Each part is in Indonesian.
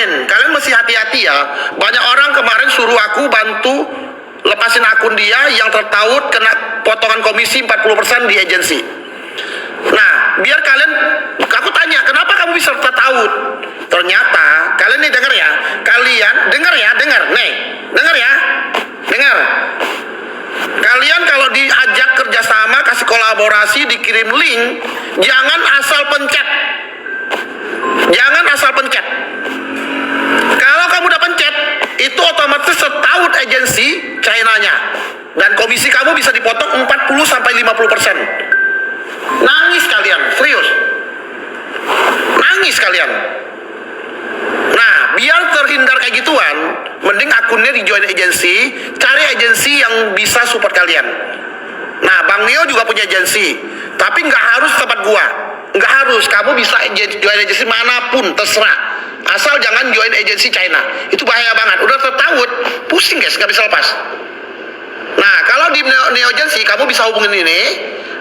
panen. Kalian mesti hati-hati ya. Banyak orang kemarin suruh aku bantu lepasin akun dia yang tertaut kena potongan komisi 40% di agensi. Nah, biar kalian, aku tanya, kenapa kamu bisa tertaut? Ternyata, kalian nih dengar ya, dengar ya. Kalian kalau diajak kerjasama, kasih kolaborasi, dikirim link, jangan asal pencet. Kalau kamu udah pencet, itu otomatis setaut agensi China-nya. Dan komisi kamu bisa dipotong 40-50%. Nangis kalian, serius. Nangis kalian. Nah, biar terhindar kayak gituan, mending akunnya di join agency, cari agensi yang bisa support kalian. Nah, Bang Neo juga punya agensi, tapi nggak harus tempat gua. Nggak harus, kamu bisa join agensi manapun, terserah. Asal jangan join agensi China. Itu bahaya banget. Udah tertaut, pusing guys, nggak bisa lepas. Nah, kalau di Neo Agency, kamu bisa hubungin ini.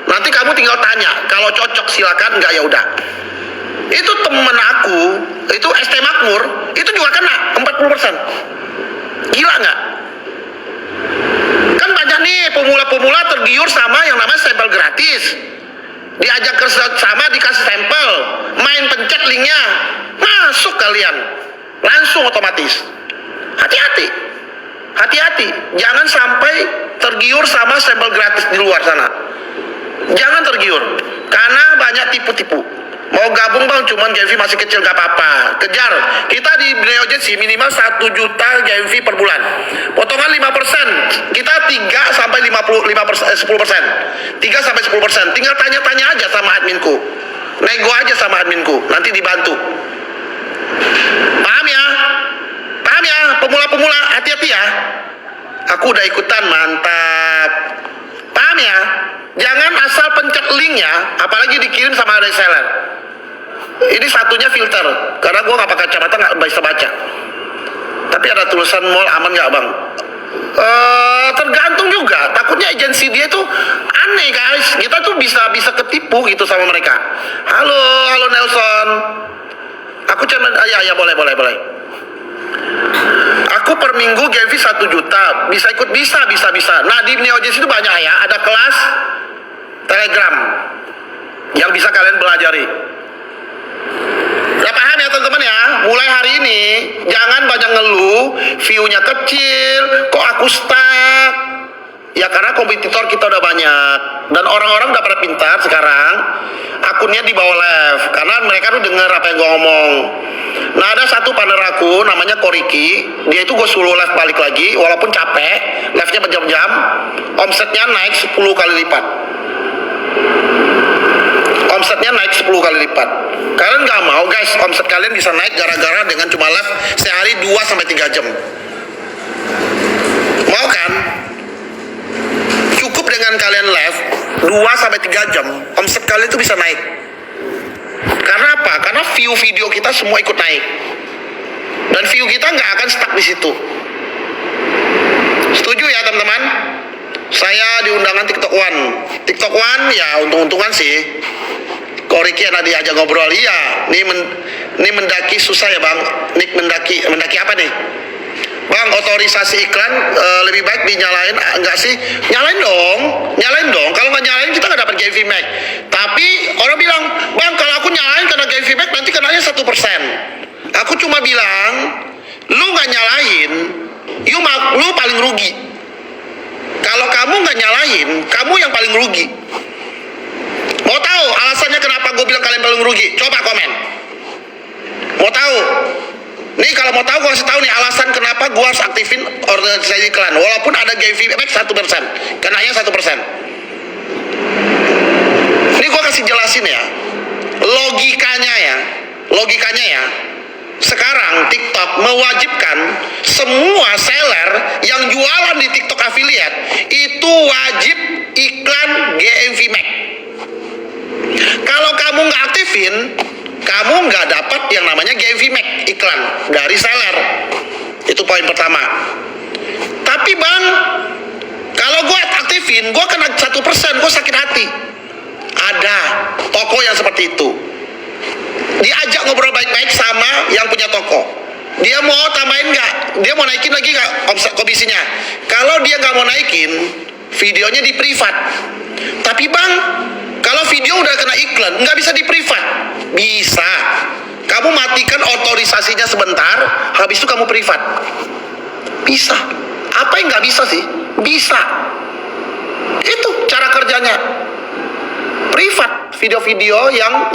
Nanti kamu tinggal tanya. Kalau cocok silakan, nggak ya udah. Itu temen aku, itu ST Makmur, itu juga kena 40%. Gila nggak? Kan banyak nih pemula-pemula tergiur sama yang namanya stempel gratis. Diajak kerjasama, dikasih stempel, main pencet linknya, masuk kalian, langsung otomatis. Hati-hati, jangan sampai tergiur sama stempel gratis di luar sana. Jangan tergiur, karena banyak tipu-tipu. Mau gabung bang, cuman GMV masih kecil, gak apa-apa. Kejar, kita di Neo Agency minimal 1 juta GMV per bulan. Potongan 5%, kita 10%. 3-10%. Tinggal tanya-tanya aja sama adminku. Nego aja sama adminku, nanti dibantu. Paham ya? Pemula-pemula, hati-hati ya. Aku udah ikutan, mantap. Paham ya? Jangan asal pencet link ya, apalagi dikirim sama reseller. Ini satunya filter, karena gue nggak pakai kacamata, nggak bisa baca. Tapi ada tulisan mall aman nggak bang? Tergantung juga. Takutnya agensi dia tuh aneh guys. Kita tuh bisa ketipu gitu sama mereka. Halo Nelson. Aku cuma ya boleh. Aku per minggu GMV 1 juta. Bisa ikut, bisa. Nah di Neo Agency itu banyak ya. Ada kelas Telegram yang bisa kalian pelajari. Ya paham ya teman-teman ya. Mulai hari ini jangan banyak ngeluh, view-nya kecil, kok aku stuck. Ya karena kompetitor kita udah banyak dan orang-orang udah pada pintar sekarang. Akunnya di bawah live karena mereka tuh dengar apa yang gue ngomong. Nah ada satu partner aku namanya Koriki, dia itu gue suruh live balik lagi walaupun capek, live-nya berjam-jam, omsetnya naik 10 kali lipat. Kalian nggak mau guys, omset kalian bisa naik gara-gara dengan cuma live sehari 2-3 jam. Mau kan? Cukup dengan kalian live 2-3 jam, omset kalian itu bisa naik. Karena apa? Karena view video kita semua ikut naik. Dan view kita nggak akan stuck di situ. Setuju ya teman-teman? Saya di undangan TikTok One ya untung-untungan sih. Koriki anak diajak ngobrol, iya. Ini mendaki susah ya bang. Mendaki apa nih? Bang, otorisasi iklan lebih baik dinyalain enggak sih? Nyalain dong. Kalau nggak nyalain kita nggak dapat GMV Max. Tapi orang bilang, bang kalau aku nyalain karena GMV Max nanti kenanya 1%. Aku cuma bilang, lu nggak nyalain, lu paling rugi. Kalau kamu nggak nyalain, kamu yang paling rugi. Mau tahu alasannya kenapa gue bilang kalian paling rugi? Coba komen. Mau tahu? Nih kalau mau tahu gue kasih tahu nih alasan kenapa gue harus aktifin organisasi iklan walaupun ada GMV Max 1%, kenanya 1%. Ini gue kasih jelasin ya. Logikanya ya. Sekarang TikTok mewajibkan semua seller yang jualan di TikTok affiliate itu wajib iklan GMV Max. Kalau kamu nggak aktifin, kamu nggak dapat yang namanya GMV Max iklan dari seller. Itu poin pertama. Tapi bang, kalau gue aktifin, gue kena 1%, gue sakit hati. Ada toko yang seperti itu. Diajak ngobrol baik-baik sama yang punya toko. Dia mau tambahin nggak? Dia mau naikin lagi nggak komisinya? Kalau dia nggak mau naikin, videonya di privat. Tapi bang, kalau video udah kena iklan, nggak bisa di privat. Bisa. Kamu matikan otorisasinya sebentar, habis itu kamu privat. Bisa. Apa yang nggak bisa sih? Bisa. Itu cara kerjanya. Privat video-video yang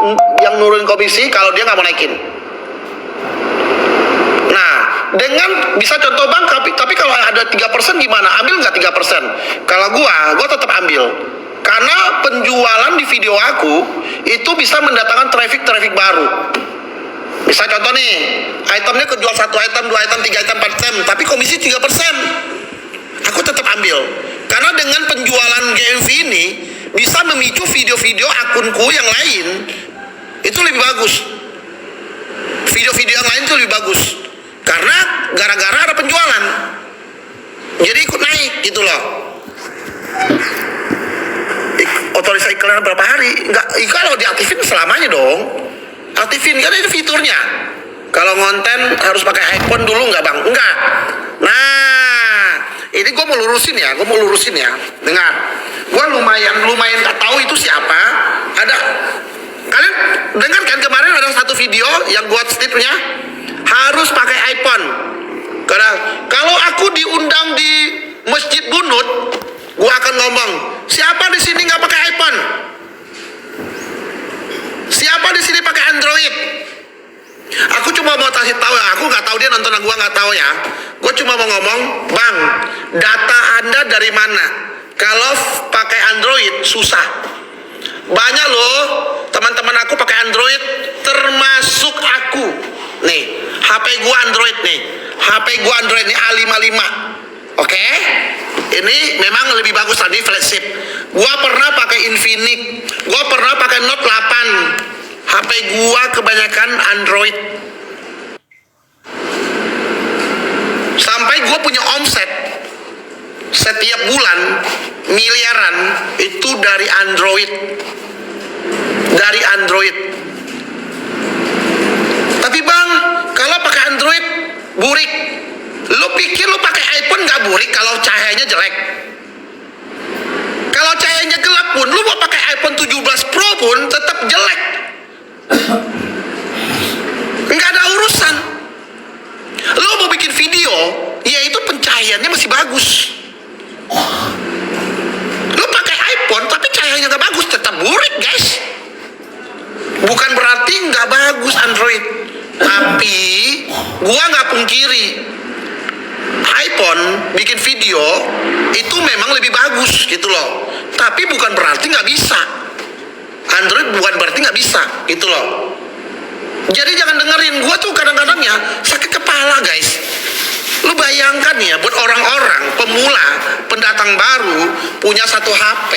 nurunin komisi kalau dia nggak mau naikin. Nah, dengan bisa contoh bang, tapi kalau ada 3% gimana? Ambil nggak 3%? Kalau gua tetap ambil. Karena penjualan di video aku itu bisa mendatangkan traffic baru. Bisa contoh nih, itemnya kejual 1 item, 2 item, 3 item, 4 item, tapi komisi 3%. Aku tetap ambil. Karena dengan penjualan GMV ini bisa memicu video-video akunku yang lain itu lebih bagus. Video-video yang lain itu lebih bagus. Karena gara-gara ada penjualan. Jadi ikut naik gitu loh. Otorisasi iklan berapa hari? Enggak, kalau diaktifin selamanya dong. Aktifin, kan itu fiturnya. Kalau konten harus pakai iPhone dulu nggak bang? Enggak. Nah, ini gue mau lurusin ya. Dengar, gue lumayan nggak tahu itu siapa. Ada, kalian dengar kan kemarin ada satu video yang gue stipnya harus pakai iPhone. Karena kalau aku diundang di Masjid Bunut, gue akan ngomong, siapa di sini nggak pakai iPhone? Siapa di sini pakai Android? Aku cuma mau kasih tahu ya, aku nggak tahu dia nonton, gua nggak tahu ya. Gue cuma mau ngomong, bang, data Anda dari mana? Kalau pakai Android susah. Banyak loh teman-teman aku pakai Android, termasuk aku. Nih, HP gua Android nih. HP gua Android nih A55. Oke? Ini memang lebih bagus tadi flagship. Gua pernah pakai Infinix, gua pernah pakai Note 8. HP gua kebanyakan Android. Sampai gua punya omset setiap bulan miliaran itu dari Android. Dari Android. Tapi bang, kalau pakai Android burik. Lu pikir lu pakai iPhone nggak burik kalau cahayanya jelek? Kalau cahayanya gelap pun, lu mau pakai iPhone 17 Pro pun tetap jelek. Nggak ada urusan. Lu mau bikin video, ya itu pencahayaannya masih bagus. Lu pakai iPhone tapi cahayanya nggak bagus, tetap burik guys. Bukan berarti nggak bagus Android, tapi gua nggak pungkiri iPhone bikin video itu memang lebih bagus gitu loh. Tapi bukan berarti nggak bisa. Android bukan berarti nggak bisa gitu loh. Jadi jangan dengerin gua tuh kadang-kadang ya sakit kepala guys. Lu bayangkan ya buat orang-orang pemula, pendatang baru punya satu HP,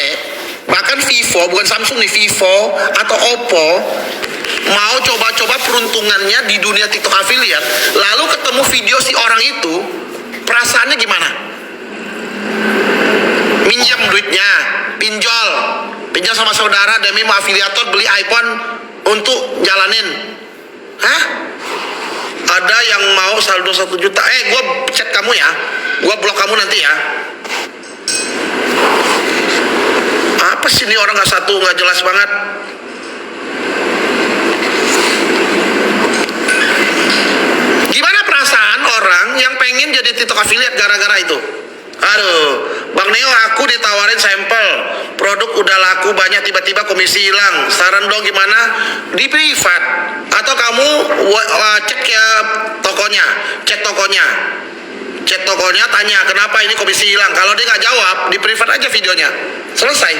bahkan Vivo, bukan Samsung nih, Vivo atau Oppo, mau coba-coba peruntungannya di dunia TikTok affiliate, lalu ketemu video si orang itu, perasaannya gimana? Minjam duitnya, pinjol sama saudara demi mau afiliator beli iPhone untuk jalanin. Hah? Ada yang mau saldo 1 juta. Gue chat kamu ya, gue blok kamu nanti ya. Apa sih ini orang nggak jelas banget. Gimana perasaan orang yang pengen jadi TikTok affiliate gara-gara itu? Aduh, Bang Neo, aku ditawarin sampel produk udah laku banyak, tiba-tiba komisi hilang. Saran dong gimana? Di privat atau kamu cek ya tokonya, cek tokonya, tanya kenapa ini komisi hilang. Kalau dia nggak jawab, di privat aja videonya, selesai.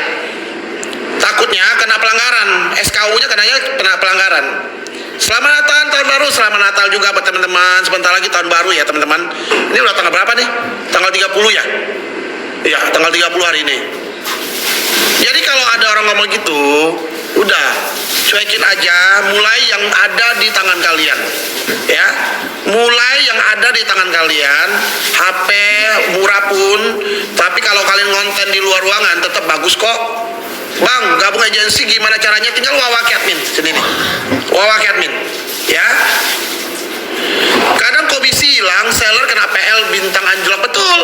Takutnya kena pelanggaran, SKU-nya kena pelanggaran. Selamat Natal, tahun baru. Selamat Natal juga buat teman-teman. Sebentar lagi tahun baru ya teman-teman. Ini udah tanggal berapa nih? Tanggal 30 ya? Iya, tanggal 30 hari ini. Jadi kalau ada orang ngomong gitu, udah cuekin aja. Mulai yang ada di tangan kalian, ya. Mulai yang ada di tangan kalian. HP murah pun, tapi kalau kalian konten di luar ruangan tetap bagus kok. Bang, gabung agensi gimana caranya? Tinggal wawaki admin sini nih. Wawaki admin, ya. Kadang bilang seller kena PL bintang anjlok. Betul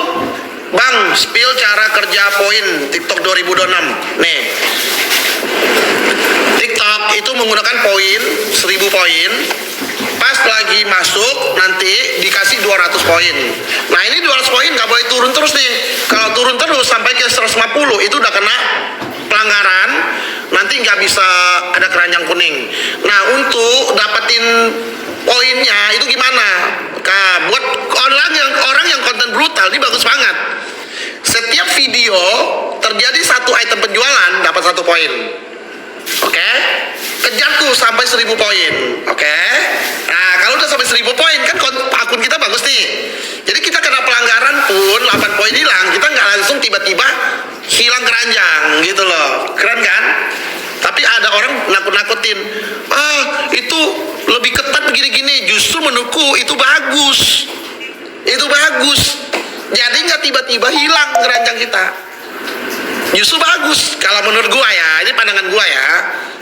Bang, spill cara kerja poin TikTok 2026. Nih, TikTok itu menggunakan poin 1000 poin. Pas lagi masuk nanti dikasih 200 poin. Nah ini 200 poin nggak boleh turun terus nih. Kalau turun terus sampai ke 150 itu udah kena pelanggaran. Nanti nggak bisa ada keranjang kuning. Nah untuk dapetin poinnya itu gimana? Nah, buat orang yang konten brutal ini bagus banget. Setiap video terjadi satu item penjualan dapat 1 poin. Oke, kejar tuh sampai 1000 poin. Oke, nah kalau udah sampai 1000 poin kan akun kita bagus nih. Jadi kita kena pelanggaran pun 8 poin hilang, kita nggak langsung tiba-tiba hilang keranjang gitu loh. Keren kan? Tapi ada orang nakut-nakutin, itu lebih ketat begini-gini. Justru menurutku itu bagus. Itu bagus. Jadi nggak tiba-tiba hilang keranjang kita. Justru bagus kalau menurut gua ya. Ini pandangan gua ya.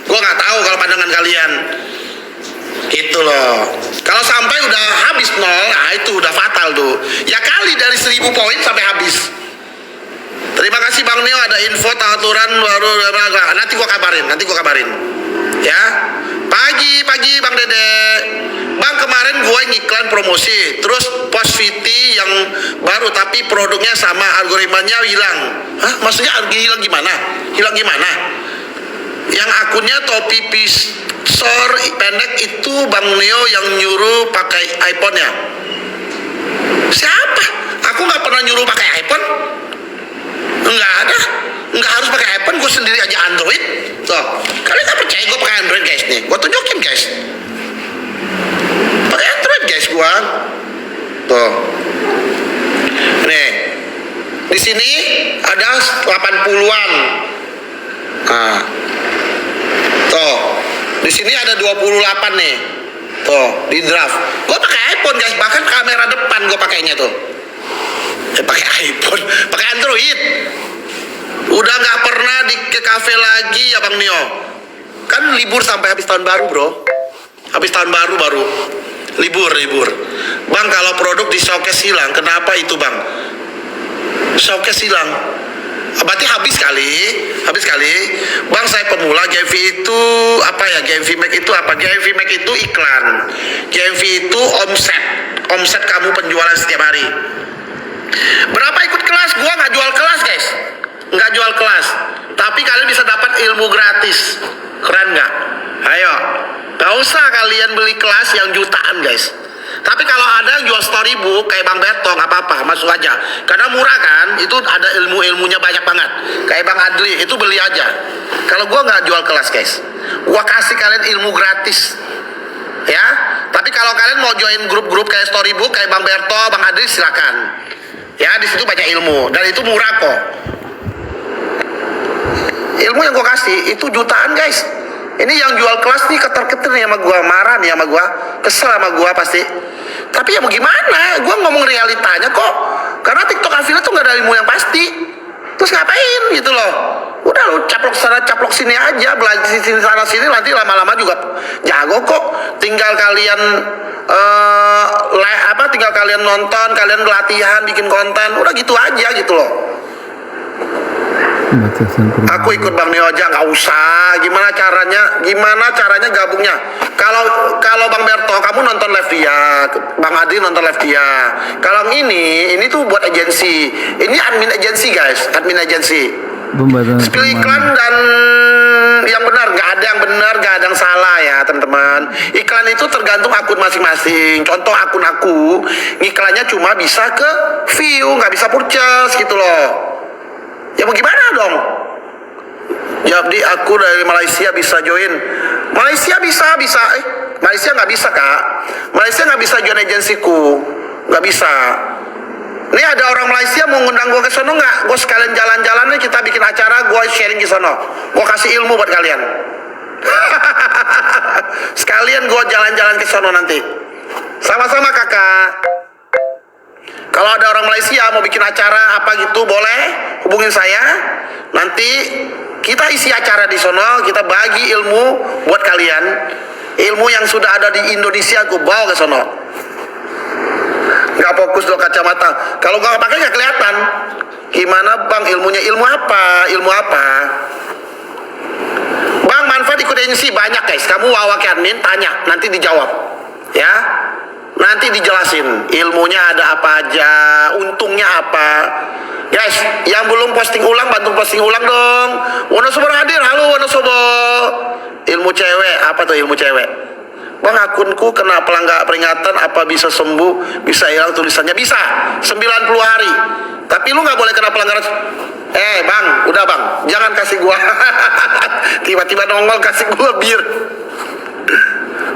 Gua nggak tahu kalau pandangan kalian. Gitu loh. Kalau sampai udah habis 0, nah itu udah fatal tuh. Ya kali dari 1000 poin sampai habis. Terima kasih Bang Neo, ada info aturan baru. Nanti gua kabarin. Ya. Pagi Bang Dede. Bang, kemarin gue ngiklan promosi, terus post VT yang baru tapi produknya sama, algoritmanya hilang. Hah? Maksudnya hilang gimana? Hilang gimana? Yang akunnya topi pisor pendek itu Bang Neo yang nyuruh pakai iPhone-nya. Siapa? Aku nggak pernah nyuruh pakai iPhone. Nggak ada. Nggak harus pakai iPhone, gue sendiri aja Android. Tuh, kalian nggak percaya gue pakai Android guys nih? Gue tunjukin guys. Pakai Android guys gua. Tuh. Nih. Di sini ada 80-an. Nah. Tuh. Di sini ada 28 nih. Tuh, di draft. Gua pakai iPhone guys, bahkan kamera depan gua pakainya tuh. Pakai iPhone, pakai Android. Udah nggak pernah ke kafe lagi ya Bang Neo. Kan libur sampai habis tahun baru, Bro. Habis tahun baru libur. Bang, kalau produk di showcase hilang, kenapa itu Bang? Showcase hilang, berarti habis kali. Bang, saya pemula. GMV itu apa ya? GMV Mac itu apa? GMV Mac itu iklan. GMV itu omset kamu penjualan setiap hari. Berapa ikut kelas? Gua nggak jual kelas guys, nggak jual kelas. Tapi kalian bisa dapat ilmu gratis. Keren nggak? Ayo. Gak usah kalian beli kelas yang jutaan guys. Tapi kalau ada yang jual storybook kayak Bang Beto, gak apa-apa, masuk aja. Karena murah kan, itu ada ilmunya banyak banget. Kayak Bang Adli, itu beli aja. Kalau gua gak jual kelas guys, gua kasih kalian ilmu gratis. Ya, tapi kalau kalian mau join grup-grup kayak storybook kayak Bang Berto, Bang Adli, silakan. Ya, di situ banyak ilmu dan itu murah kok. Ilmu yang gua kasih itu jutaan guys. Ini yang jual kelas nih keter-keter nih sama gua, marah nih sama gua, kesel sama gua pasti. Tapi ya mau gimana? Gua ngomong realitanya kok. Karena TikTok affiliate tuh gak ada ilmu yang pasti. Terus ngapain gitu loh? Udah lu caplok sana caplok sini aja, belajar sini sana sini, nanti lama-lama juga jago kok. Tinggal kalian tinggal kalian nonton, kalian latihan bikin konten, udah gitu aja gitu loh. Aku ikut Bang Neo aja, nggak usah. Gimana caranya gabungnya? Kalau Bang Berto kamu nonton live dia, Bang Adi nonton live dia. Kalau ini tuh buat agensi. Ini admin agensi guys, admin agensi. Spill iklan dan yang benar, nggak ada yang benar, nggak ada yang salah ya teman-teman. Iklan itu tergantung akun masing-masing. Contoh akun aku, iklannya cuma bisa ke view, nggak bisa purchase gitu loh. Ya mau gimana dong? Jadi aku dari Malaysia bisa join. Malaysia bisa. Malaysia nggak bisa kak. Malaysia nggak bisa join agensiku, nggak bisa. Ini ada orang Malaysia mau ngundang gue ke sono nggak? Gue sekalian jalan-jalan nih, kita bikin acara, gue sharing ke sono. Gue kasih ilmu buat kalian. Sekalian gue jalan-jalan ke sono nanti. Sama-sama kakak. Kalau ada orang Malaysia mau bikin acara apa gitu, boleh hubungin saya. Nanti kita isi acara di sono, kita bagi ilmu buat kalian. Ilmu yang sudah ada di Indonesia gue bawa ke sono. Nggak fokus lo kacamata. Kalau nggak pakai nggak kelihatan. Gimana bang ilmunya? Ilmu apa? Ilmu apa? Bang, manfaat ikut agensi banyak guys. Kamu wawa ke admin, tanya, nanti dijawab. Ya, nanti dijelasin ilmunya ada apa aja, untungnya apa. Guys, yang belum posting ulang, bantu posting ulang dong. Wonosobo hadir, halo Wonosobo. Ilmu cewek, apa tuh ilmu cewek? Bang, akunku kena peringatan, apa bisa sembuh? Bisa hilang tulisannya? Bisa, 90 hari. Tapi lu nggak boleh kena pelanggaran. Bang, udah bang, jangan kasih gua. Tiba-tiba nongol kasih gua bir.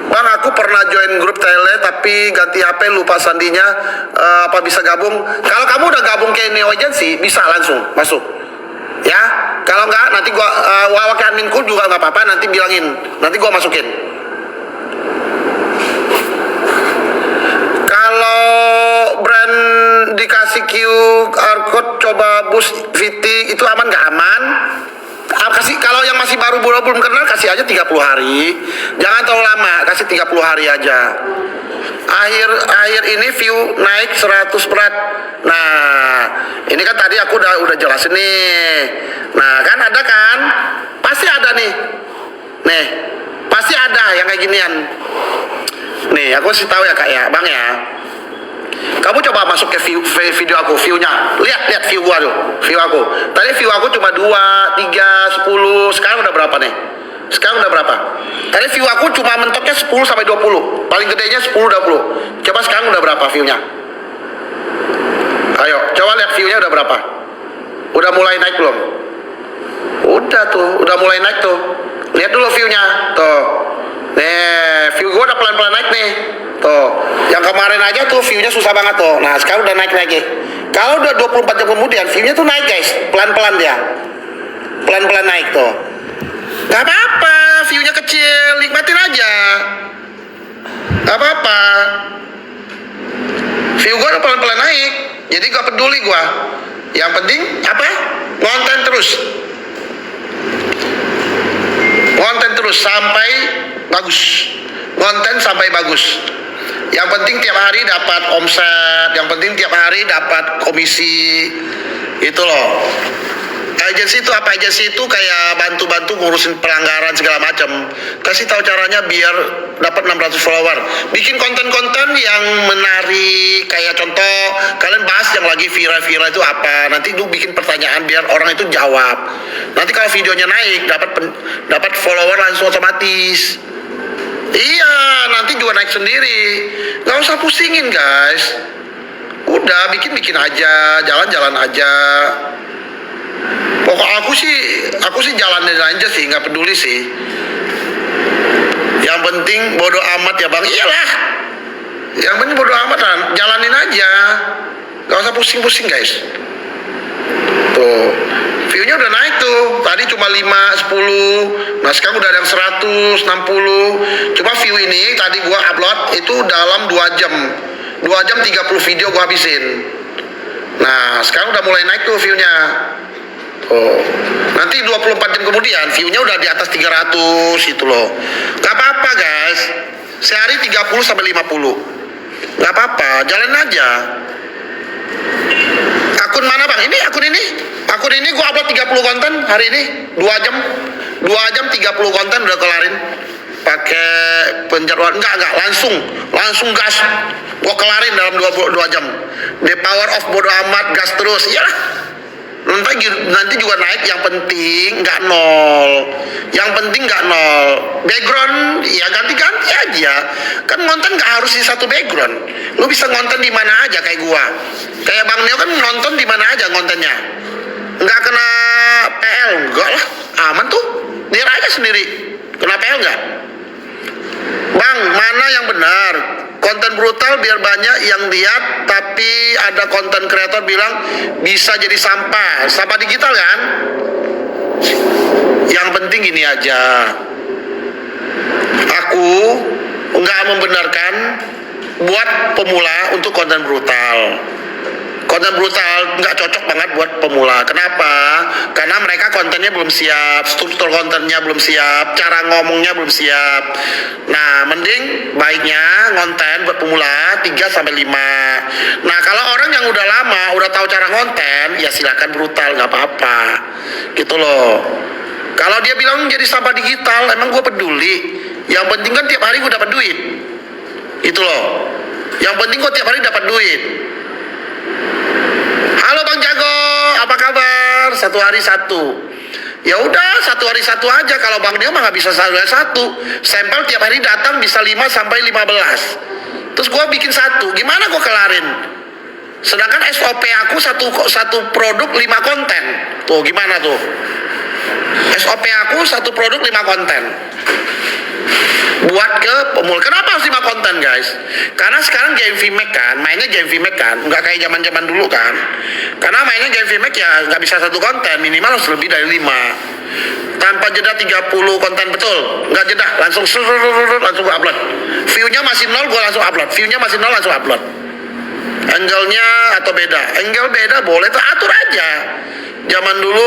Bang, aku pernah join grup tele tapi ganti HP lupa sandinya. Apa bisa gabung? Kalau kamu udah gabung ke Neo Agency, bisa langsung masuk. Ya, kalau nggak nanti gua wawa ke adminku juga nggak apa-apa. Nanti bilangin, nanti gua masukin. Kalau brand dikasih QR code coba boost VT itu aman nggak aman? Kasih, kalau yang masih baru belum kenal kasih aja 30 hari. Jangan terlalu lama, kasih 30 hari aja. Akhir ini view naik 100 berat. Nah, ini kan tadi aku udah jelasin nih. Nah, kan ada kan? Pasti ada nih. Nih, pasti ada yang kayak ginian. Nih, aku kasih tahu ya Kak ya, Bang ya. Kamu coba masuk ke video aku, view-nya. Lihat view gua tuh, view aku. Tadi view aku cuma 2, 3, 10. Sekarang udah berapa nih? Sekarang udah berapa? Tadi view aku cuma mentoknya 10 sampai 20. Paling gedenya 10 20. Coba sekarang udah berapa view-nya? Ayo, coba lihat view-nya udah berapa? Udah mulai naik belum? Udah tuh, udah mulai naik tuh. Lihat dulu view-nya. Tuh. Nih, view gua udah pelan-pelan naik nih. Tuh, yang kemarin aja tuh view-nya susah banget tuh. Nah, sekarang udah naik lagi. Kalau udah 24 jam kemudian, view-nya tuh naik guys. Pelan-pelan dia. Pelan-pelan naik tuh. Gak apa-apa, view-nya kecil. Nikmatin aja. Gak apa-apa. View gua udah pelan-pelan naik. Jadi gak peduli gua. Yang penting, apa? Konten terus. Konten terus sampai bagus. Konten sampai bagus. Yang penting tiap hari dapat omset, yang penting tiap hari dapat komisi. Itu loh. Agensi itu apa? Agensi itu kayak bantu-bantu ngurusin pelanggaran segala macam. Kasih tahu caranya biar dapat 600 follower. Bikin konten-konten yang menarik, kayak contoh kalian bahas yang lagi viral-viral itu apa. Nanti lu bikin pertanyaan biar orang itu jawab. Nanti kalau videonya naik dapat follower langsung otomatis. Iya, nanti juga naik sendiri. Gak usah pusingin guys. Udah bikin aja, jalan-jalan aja. Pokok aku sih jalanin aja sih, nggak peduli sih. Yang penting bodo amat ya bang. Iyalah. Yang penting bodo amat kan, jalanin aja. Gak usah pusing-pusing guys. Tuh, view-nya udah naik tuh. Tadi cuma 5, 10. Nah sekarang udah ada yang 100, 60. Cuma view ini tadi gua upload itu dalam 2 jam. 2 jam 30 video gua habisin. Nah sekarang udah mulai naik tuh view-nya. Oh, nanti 24 jam kemudian view-nya udah di atas 300 itu loh. Gak apa-apa guys. Sehari 30 sampai 50. Gak apa-apa, jalan aja. Akun mana bang? Ini akun ini. Akun ini gua upload 30 konten hari ini. 2 jam 30 konten udah kelarin. Pakai penjadwalan enggak langsung gas. Gua kelarin dalam 22 jam. The power of bodo amat, gas terus. Iyalah. Nanti juga naik, yang penting nggak nol. Yang penting nggak nol. Background ya ganti-ganti aja. Kan konten nggak harus di satu background. Lu bisa ngonten di mana aja kayak gua. Kayak Bang Neo kan nonton di mana aja kontennya. Nggak kena PL, enggak lah. Aman tuh. Dia aja sendiri. Kena PL nggak? Bang, mana yang benar? Konten brutal biar banyak yang lihat, tapi ada konten kreator bilang bisa jadi sampah digital kan? Yang penting gini aja, aku nggak membenarkan buat pemula untuk konten brutal. Konten brutal nggak cocok banget buat pemula. Kenapa? Karena mereka kontennya belum siap, struktur kontennya belum siap, cara ngomongnya belum siap. Nah, mending baiknya konten buat pemula 3-5. Nah, kalau orang yang udah lama, udah tahu cara konten, ya silakan brutal, nggak apa-apa. Gitu loh. Kalau dia bilang jadi sampah digital, emang gue peduli. Yang penting kan tiap hari gue dapat duit. Gitu loh. Yang penting gue tiap hari dapat duit. Halo Bang Jago, apa kabar? Satu hari satu. Ya udah, satu hari satu aja. Kalau Bang Dio mah nggak bisa satu hari satu. Sampel tiap hari datang bisa 5-15. Terus gue bikin satu. Gimana gue kelarin? Sedangkan SOP aku satu produk 5 konten. Tuh gimana tuh? SOP aku satu produk 5 konten. Buat ke pemula. Kenapa harus 5 konten guys? Karena sekarang game VMake kan, mainnya game VMake kan, nggak kayak zaman dulu kan. Karena mainnya game VMake ya nggak bisa satu konten, minimal harus lebih dari 5. Tanpa jeda 30 konten, betul, nggak jeda, langsung gua upload. View-nya masih 0, gua langsung upload. View-nya masih 0, langsung upload. Angle-nya atau beda? Angle beda boleh, tuh atur aja. Zaman dulu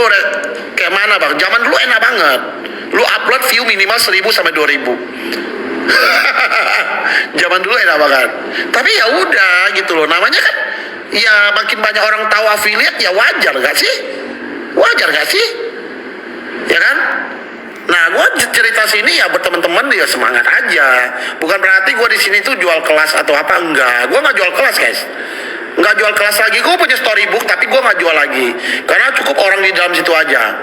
kayak mana bang? Zaman dulu enak banget. Lu upload view minimal 1000-2000. Zaman dulu enak banget. Tapi ya udah gitu loh. Namanya kan ya makin banyak orang tahu affiliate ya wajar gak sih? Wajar gak sih? Ya kan? Nah, gue cerita sini ya buat teman-teman dia semangat aja. Bukan berarti gue di sini tuh jual kelas atau apa, enggak. Gue nggak jual kelas guys. Nggak jual kelas lagi. Gue punya storybook tapi gue nggak jual lagi. Karena cukup orang di dalam situ aja.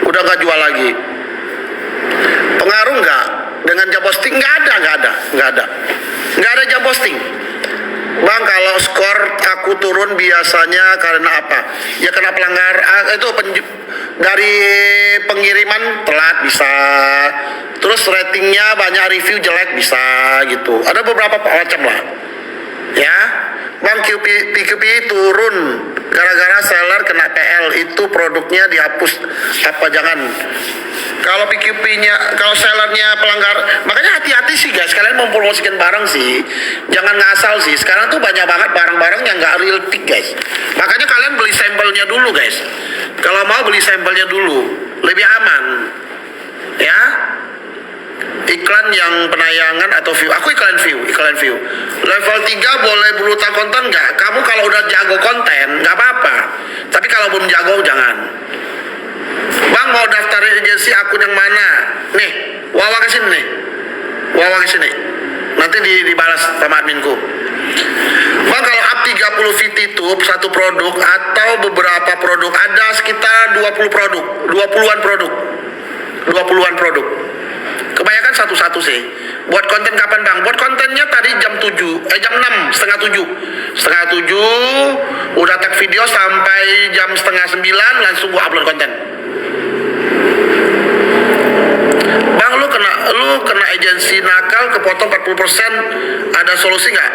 Udah nggak jual lagi. Pengaruh nggak dengan job posting? Nggak ada job posting. Bang, kalau skor aku turun biasanya karena apa? Ya karena pelanggar itu dari pengiriman telat bisa. Terus ratingnya banyak, review jelek bisa gitu. Ada beberapa macam lah. Ya. Bang, PQP turun gara-gara seller kena PL, itu produknya dihapus apa jangan. Kalau PQP-nya, kalau sellernya pelanggar, makanya hati-hati sih guys, kalian mempromosikan barang sih, jangan ngasal sih. Sekarang tuh banyak banget barang-barang yang nggak real pick guys. Makanya kalian beli sampelnya dulu guys. Kalau mau beli sampelnya dulu, lebih aman. Ya. Iklan yang penayangan atau view. Aku iklan view. Level 3 boleh brutal konten nggak? Kamu kalau udah jago konten nggak apa-apa. Tapi kalau belum jago jangan. Bang, mau daftar agensi akun yang mana? Nih, Wawa kesini nih. Wawa kesini. Nanti dibalas sama adminku. Bang, kalau up 30 feet itu satu produk atau beberapa produk, ada sekitar 20 produk, 20-an produk. Kebanyakan satu-satu sih. Buat konten kapan bang? Buat kontennya tadi jam 6, setengah 7. Udah tag video sampai jam setengah 9, langsung gua upload konten. Bang, lu kena agensi nakal kepotong 40%, ada solusi nggak?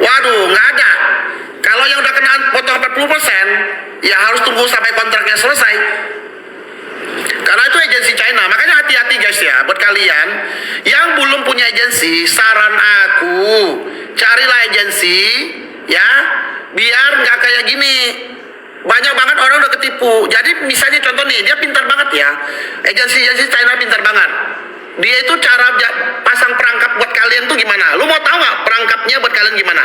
Waduh, nggak ada. Kalau yang udah kena potong 40%, ya harus tunggu sampai kontraknya selesai. Karena itu agensi China. Makanya hati-hati guys ya, buat kalian yang belum punya agensi, saran aku carilah agensi ya, biar nggak kayak gini. Banyak banget orang udah ketipu. Jadi misalnya contoh nih, dia pintar banget ya, agensi China pintar banget. Dia itu cara pasang perangkap buat kalian tuh gimana? Lu mau tahu nggak perangkapnya buat kalian gimana?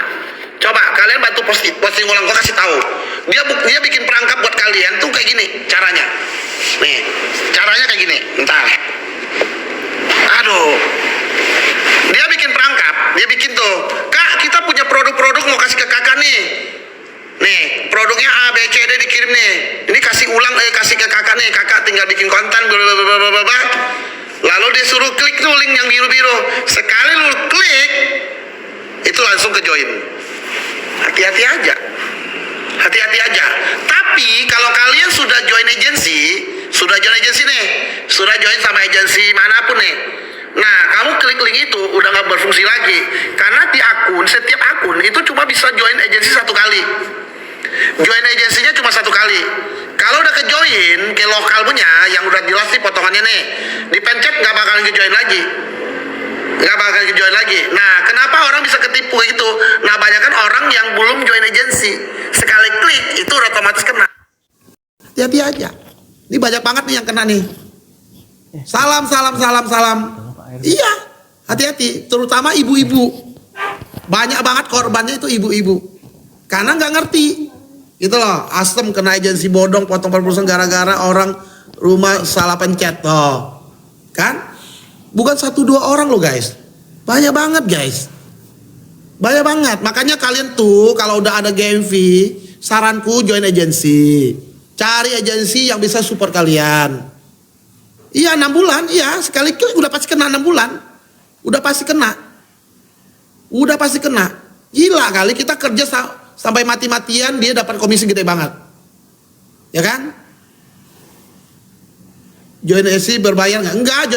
Coba kalian bantu posting ulang, gua kasih tahu. Dia bikin perangkap buat kalian tuh kayak gini caranya. Nih, caranya kayak gini. Entar. Aduh. Dia bikin perangkap, dia bikin tuh. Kak, kita punya produk-produk mau kasih ke kakak nih. Nih, produknya A, B, C, D dikirim nih. Ini kasih ulang, kasih ke kakak nih. Kakak tinggal bikin konten, blablabla. Lalu dia suruh klik tuh link yang biru-biru. Sekali lu klik, itu langsung ke join. Hati-hati aja. Tapi kalau kalian sudah join agensi nih, sudah join sama agensi manapun nih. Nah, kamu klik link itu udah nggak berfungsi lagi. Karena di setiap akun itu cuma bisa join agensi satu kali. Join agensinya cuma satu kali. Kalau udah ke join ke lokal punya yang udah jelas nih potongannya nih, dipencet nggak bakalan ke join lagi. Nah, kenapa orang bisa ketipu itu? Nah, banyak kan orang yang belum join agensi. aja. Ini banyak banget nih yang kena nih. Salam. Iya, hati-hati, terutama ibu-ibu. Banyak banget korbannya itu ibu-ibu. Karena nggak ngerti. Gitu loh, Astem kena agensi bodong, potong 40% gara-gara orang rumah salah pencet. Toh. Kan? Bukan 1-2 orang loh guys. Banyak banget guys. Banyak banget. Makanya kalian tuh kalau udah ada GMV, saranku join agensi. Cari agensi yang bisa support kalian. Iya 6 bulan, iya sekali udah pasti kena 6 bulan. Udah pasti kena. Udah pasti kena. Gila kali kita kerja sampai mati-matian dia dapat komisi gede banget. Ya kan? Join agency berbayar nggak? Enggak,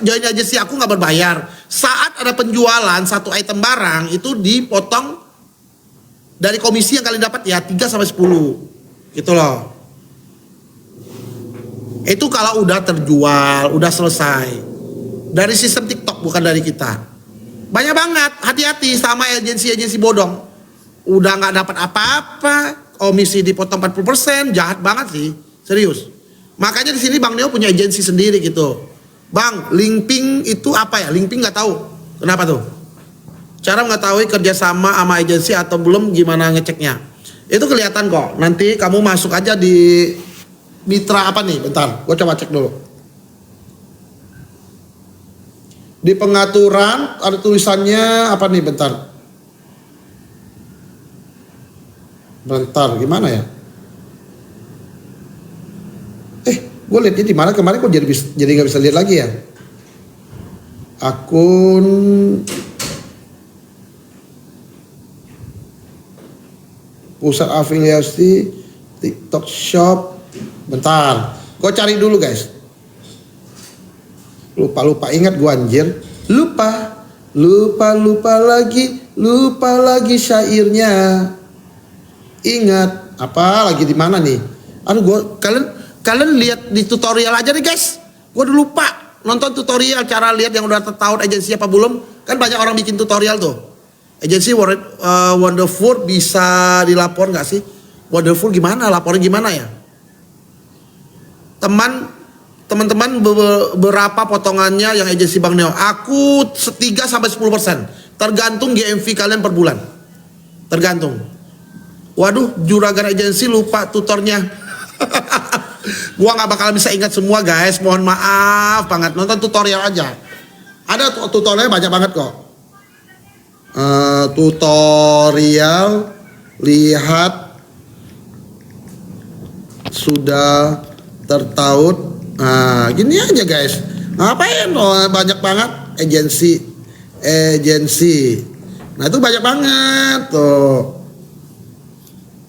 join agency aku nggak berbayar. Saat ada penjualan satu item barang itu dipotong dari komisi yang kalian dapat ya 3 sampai 10. Gitu loh. Itu kalau udah terjual, udah selesai. Dari sistem TikTok bukan dari kita. Banyak banget, hati-hati sama agensi-agensi bodong. Udah nggak dapat apa-apa, komisi dipotong 40%, jahat banget sih, serius. Makanya di sini Bang Neo punya agensi sendiri gitu. Bang, Linkping itu apa ya? Linkping nggak tahu, kenapa tuh? Cara mengetahui kerjasama sama agensi atau belum gimana ngeceknya? Itu kelihatan kok. Nanti kamu masuk aja di mitra apa nih? Bentar, gue coba cek dulu. Di pengaturan ada tulisannya apa nih, bentar. Bentar, gimana ya? Gue lihatnya di mana kemarin kok jadi nggak bisa lihat lagi ya? Akun pusat afiliasi TikTok Shop. Bentar, gue cari dulu guys. Lupa ingat gue anjir. Lupa lagi syairnya. Ingat apa lagi di mana nih? Aduh gue kalian lihat di tutorial aja nih guys. Gue udah lupa nonton tutorial cara lihat yang udah tahu agensi apa belum. Kan banyak orang bikin tutorial tuh. Agensi Wonderful bisa dilapor nggak sih? Wonderful gimana? Laporin gimana ya? Teman-teman berapa potongannya yang agensi Bang Neo? Aku 3 sampai 10%. Tergantung GMV kalian per bulan. Tergantung. Waduh, juragan agensi lupa tutornya. Gua nggak bakal bisa ingat semua guys. Mohon maaf banget. Nonton tutorial aja. Ada tutorialnya banyak banget kok. Tutorial lihat sudah tertaut. Nah, gini aja guys. Ngapain? Oh, banyak banget agensi. Nah, itu banyak banget tuh.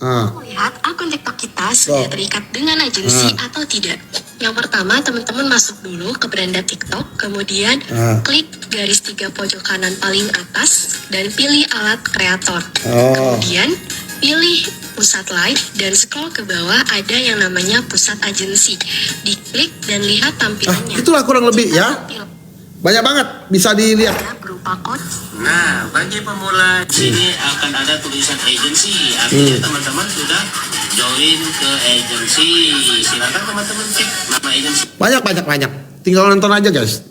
Lihat akun TikTok kita sudah terikat dengan agensi atau tidak. Yang pertama, teman-teman masuk dulu ke beranda TikTok, kemudian klik garis 3 pojok kanan paling atas dan pilih alat kreator. Kemudian pilih pusat live dan scroll ke bawah ada yang namanya pusat agensi. Diklik dan lihat tampilannya. Itulah kurang lebih ya. Banyak banget bisa dilihat. Berupa code. Nah, bagi pemula sini akan ada tulisan agensi. Artinya teman-teman sudah join ke agensi. Silakan teman-teman cek nama agensi. Banyak. Tinggal nonton aja guys.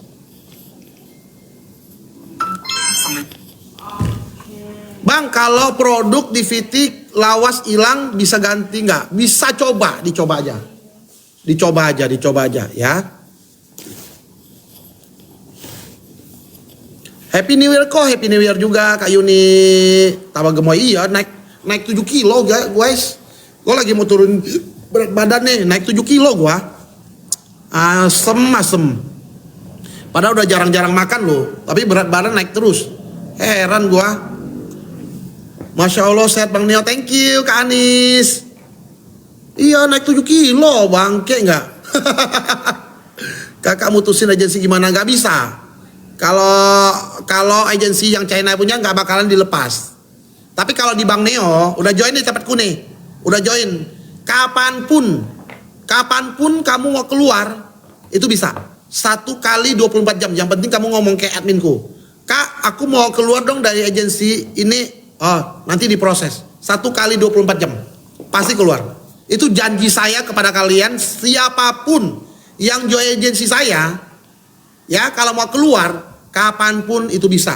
Bang, kalau produk di Vitik lawas hilang bisa ganti nggak? Bisa dicoba aja ya. Happy New Year kok, Happy New Year juga Kak Yuni. Tambah gemoy, iya naik 7 kilo guys. Gue lagi mau turun berat badan nih, naik 7 kilo gue. Asem. Padahal udah jarang-jarang makan loh, tapi berat badan naik terus. Heran gue. Masya Allah sehat Bang Neo, thank you Kak Anis. Iya naik 7 kilo bangke nggak? Kakak mutusin agensi gimana? Nggak bisa. Kalau agensi yang China punya nggak bakalan dilepas. Tapi kalau di Bang Neo udah join di Cepet Kune, udah join. Kapanpun kamu mau keluar itu bisa. 1 kali 24 jam. Yang penting kamu ngomong ke adminku. Kak, aku mau keluar dong dari agensi ini. Oh, nanti diproses. 1 kali 24 jam. Pasti keluar. Itu janji saya kepada kalian, siapapun yang join agensi saya, ya kalau mau keluar, kapanpun itu bisa.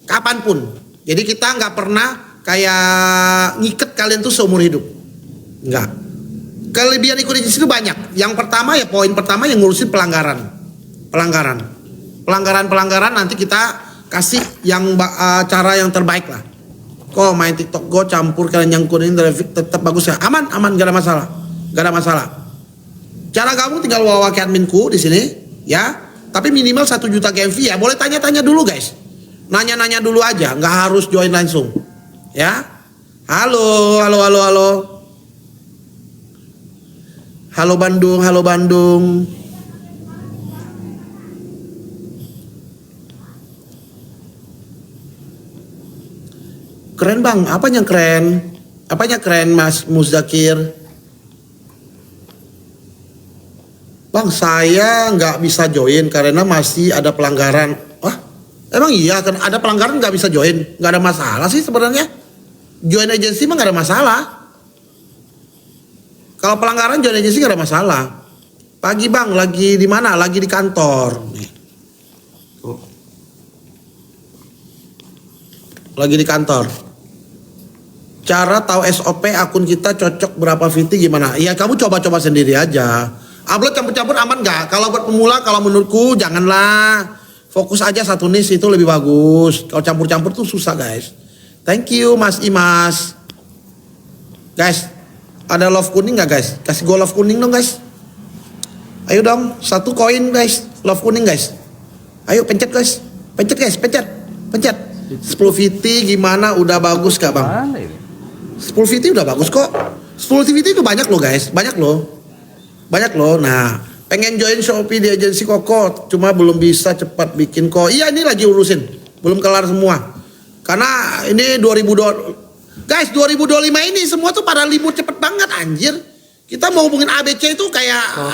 Kapanpun. Jadi kita nggak pernah kayak ngiket kalian tuh seumur hidup. Nggak. Kelebihan ikut agensi itu banyak. Yang pertama ya poin pertama yang ngurusin pelanggaran. Pelanggaran nanti kita kasih yang cara yang terbaik lah. Kok main TikTok Go campur kalian yang kuning traffic tetap bagus ya? Aman, gak ada masalah. Cara kamu tinggal wawa ke adminku di sini, ya. Tapi minimal 1 juta GMV ya. Boleh tanya-tanya dulu guys. Nanya-nanya dulu aja, nggak harus join langsung, ya. Halo. Halo Bandung. Keren bang, apanya keren Mas Muzakir? Bang, saya nggak bisa join karena masih ada pelanggaran. Wah, emang iya kan ada pelanggaran nggak bisa join? Nggak ada masalah sih sebenarnya. Join agensi mah nggak ada masalah. Kalau pelanggaran join agensi nggak ada masalah. Pagi bang, lagi di mana? Lagi di kantor. Nih. Lagi di kantor. Cara tahu SOP akun kita cocok berapa VT gimana? Ya kamu coba-coba sendiri aja. Upload campur-campur aman nggak? Kalau buat pemula, kalau menurutku janganlah. Fokus aja satu niche itu lebih bagus. Kalau campur-campur tuh susah guys. Thank you Mas Imas. Guys, ada love kuning nggak guys? Kasih gue love kuning dong guys. Ayo dong, 1 koin guys. Love kuning guys. Ayo pencet guys. Pencet. 10 VT gimana? Udah bagus gak bang? 10 VT udah bagus kok. 10 VT itu banyak loh guys. Banyak loh. Nah, pengen join Shopee di agensi Koko, cuma belum bisa cepat bikin kok. Iya, ini lagi urusin. Belum kelar semua. Karena ini 2020. Guys, 2025 ini semua tuh pada libur cepet banget anjir. Kita mau hubungin ABC itu kayak ya?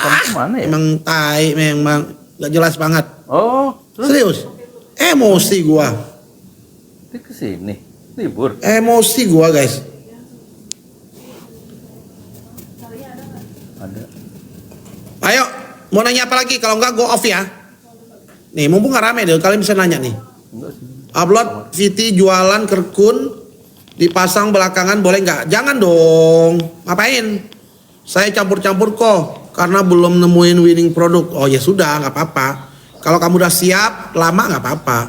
emang tai, memang gak jelas banget. Oh, Serius. Emosi gua. Dia kesini libur. Emosi gua guys. Ada. Ayo, mau nanya apa lagi? Kalau enggak go off ya. Nih, mumpung gak rame deh, kalian bisa nanya nih. Enggak sih. Upload VT jualan kerkun dipasang belakangan boleh nggak? Jangan dong. Ngapain? Saya campur-campur kok karena belum nemuin winning produk. Oh ya sudah, nggak apa-apa. Kalau kamu udah siap, lama nggak apa-apa.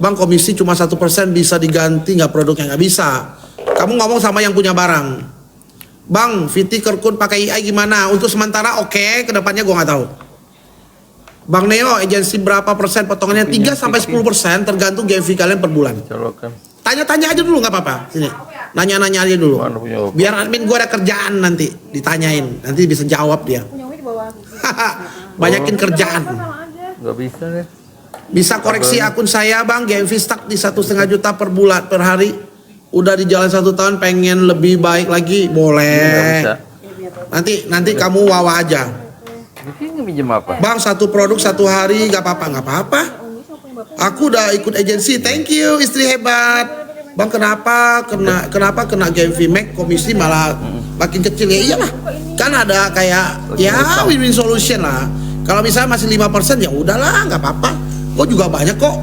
Bang, komisi cuma 1% bisa diganti nggak produknya? Nggak bisa. Kamu ngomong sama yang punya barang. Bang, VT kerkun pakai AI gimana? Untuk sementara oke, kedepannya gua nggak tahu. Bang Neo, agensi berapa persen potongannya? 3-10% tergantung GMV kalian per bulan. Colokan. Tanya-tanya aja dulu nggak apa-apa. Sini, nanya-nanya aja dulu. Mana punya Oppo? Biar admin gue ada kerjaan nanti ditanyain, nanti bisa jawab dia. Banyakin kerjaan. Nggak bisa deh. Bisa koreksi akun saya bang, GMV stuck di 1,5 juta per bulan per hari. Udah di jalan 1 tahun, pengen lebih baik lagi, boleh. Nggak bisa. Nanti kamu wawa aja. Ini minjem apa? Bang, 1 produk 1 hari, nggak apa-apa. Aku udah ikut agensi, thank you istri hebat. Bang, kenapa kena GMV Mac komisi malah makin kecil? Ya iyalah, kan ada kayak ya win-win solution lah. Kalau misalnya masih 5% ya udahlah, nggak apa-apa. Kok juga banyak kok.